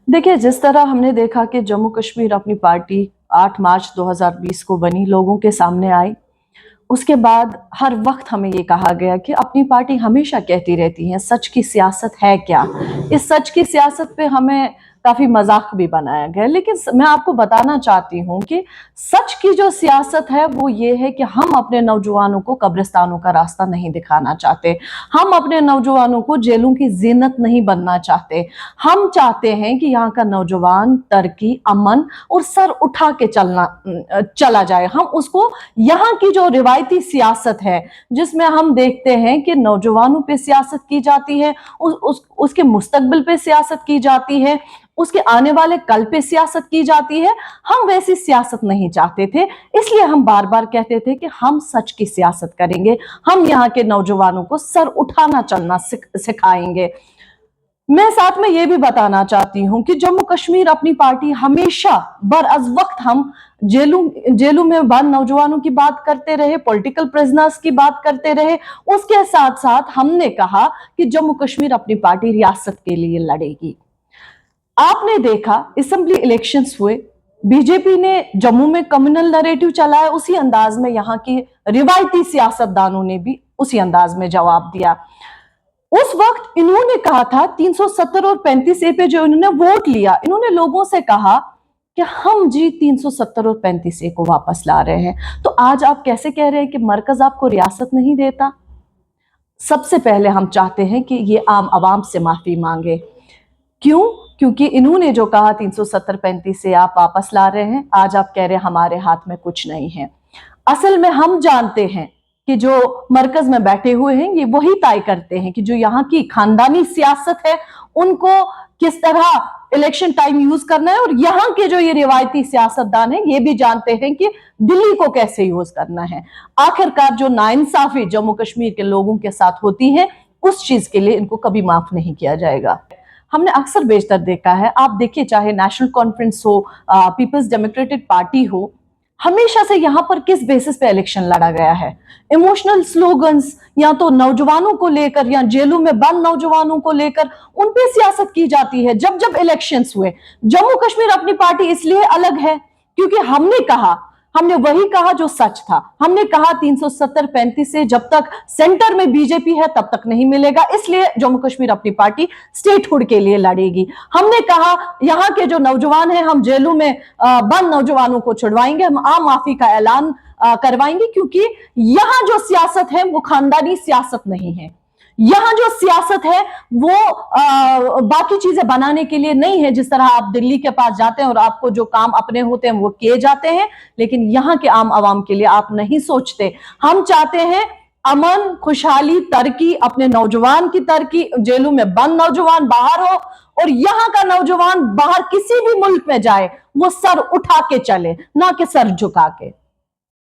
देखिए, जिस तरह हमने देखा कि जम्मू कश्मीर अपनी पार्टी 8 मार्च 2020 को बनी, लोगों के सामने आई। उसके बाद हर वक्त हमें ये कहा गया कि अपनी पार्टी हमेशा कहती रहती है सच की सियासत है क्या। इस सच की सियासत पे हमें काफी मजाक भी बनाया गया, लेकिन मैं आपको बताना चाहती हूँ कि सच की जो सियासत है वो ये है कि हम अपने नौजवानों को कब्रिस्तानों का रास्ता नहीं दिखाना चाहते। हम अपने नौजवानों को जेलों की जीनत नहीं बनना चाहते। हम चाहते हैं कि यहाँ का नौजवान तरक्की, अमन और सर उठा के चला जाए। हम उसको यहाँ की जो रिवायती सियासत है, जिसमें हम देखते हैं कि नौजवानों पे सियासत की जाती है, उसके मुस्तकबिल पे सियासत की जाती है, उसके आने वाले कल पे सियासत की जाती है, हम वैसी सियासत नहीं चाहते थे। इसलिए हम बार बार कहते थे कि हम सच की सियासत करेंगे, हम यहाँ के नौजवानों को सर उठाना चलना सिखाएंगे। मैं साथ में ये भी बताना चाहती हूं कि जम्मू कश्मीर अपनी पार्टी हमेशा बरअज़ वक्त हम जेलों में बंद नौजवानों की बात करते रहे, पॉलिटिकल प्रिजनर्स की बात करते रहे। उसके साथ साथ हमने कहा कि जम्मू कश्मीर अपनी पार्टी रियासत के लिए लड़ेगी। आपने देखा असेंबली इलेक्शंस हुए, बीजेपी ने जम्मू में कम्युनल नैरेटिव चलाया, उसी अंदाज में यहाँ की रिवायती सियासतदानों ने भी उसी अंदाज में जवाब दिया। उस वक्त इन्होंने कहा था 370 और 35A पे जो इन्होंने वोट लिया, इन्होंने लोगों से कहा कि हम जी 370 और 35A को वापस ला रहे हैं। तो आज आप कैसे कह रहे हैं कि मरकज आपको रियासत नहीं देता? सबसे पहले हम चाहते हैं कि ये आम आवाम से माफी मांगे। क्यों? क्योंकि इन्होंने जो कहा 370-35 आप वापस ला रहे हैं, आज आप कह रहे हैं हमारे हाथ में कुछ नहीं है। असल में हम जानते हैं कि जो मरकज में बैठे हुए हैं ये वही तय करते हैं कि जो यहाँ की खानदानी सियासत है उनको किस तरह इलेक्शन टाइम यूज करना है, और यहाँ के जो ये रिवायती सियासतदान हैं ये भी जानते हैं कि दिल्ली को कैसे यूज करना है। आखिरकार जो नाइंसाफी जम्मू कश्मीर के लोगों के साथ होती है उस चीज के लिए इनको कभी माफ नहीं किया जाएगा। हमने अक्सर बेशतर देखा है, आप देखिए चाहे नेशनल कॉन्फ्रेंस हो, पीपल्स डेमोक्रेटिक पार्टी हो, हमेशा से यहां पर किस बेसिस पे इलेक्शन लड़ा गया है? इमोशनल स्लोगन्स, या तो नौजवानों को लेकर या जेलों में बंद नौजवानों को लेकर उन पे सियासत की जाती है। जब जब इलेक्शंस हुए, जम्मू कश्मीर अपनी पार्टी इसलिए अलग है क्योंकि हमने वही कहा जो सच था। हमने कहा 370-35 से जब तक सेंटर में बीजेपी है तब तक नहीं मिलेगा, इसलिए जम्मू कश्मीर अपनी पार्टी स्टेटहुड के लिए लड़ेगी। हमने कहा यहाँ के जो नौजवान हैं हम जेलों में बंद नौजवानों को छुड़वाएंगे, हम आम माफी का ऐलान करवाएंगे, क्योंकि यहाँ जो सियासत है वो खानदानी सियासत नहीं है। यहाँ जो सियासत है वो बाकी चीजें बनाने के लिए नहीं है। जिस तरह आप दिल्ली के पास जाते हैं और आपको जो काम अपने होते हैं वो किए जाते हैं, लेकिन यहाँ के आम आवाम के लिए आप नहीं सोचते। हम चाहते हैं अमन, खुशहाली, तरक्की, अपने नौजवान की तरक्की, जेलों में बंद नौजवान बाहर हो, और यहाँ का नौजवान बाहर किसी भी मुल्क में जाए वो सर उठा के चले, ना कि सर झुका के।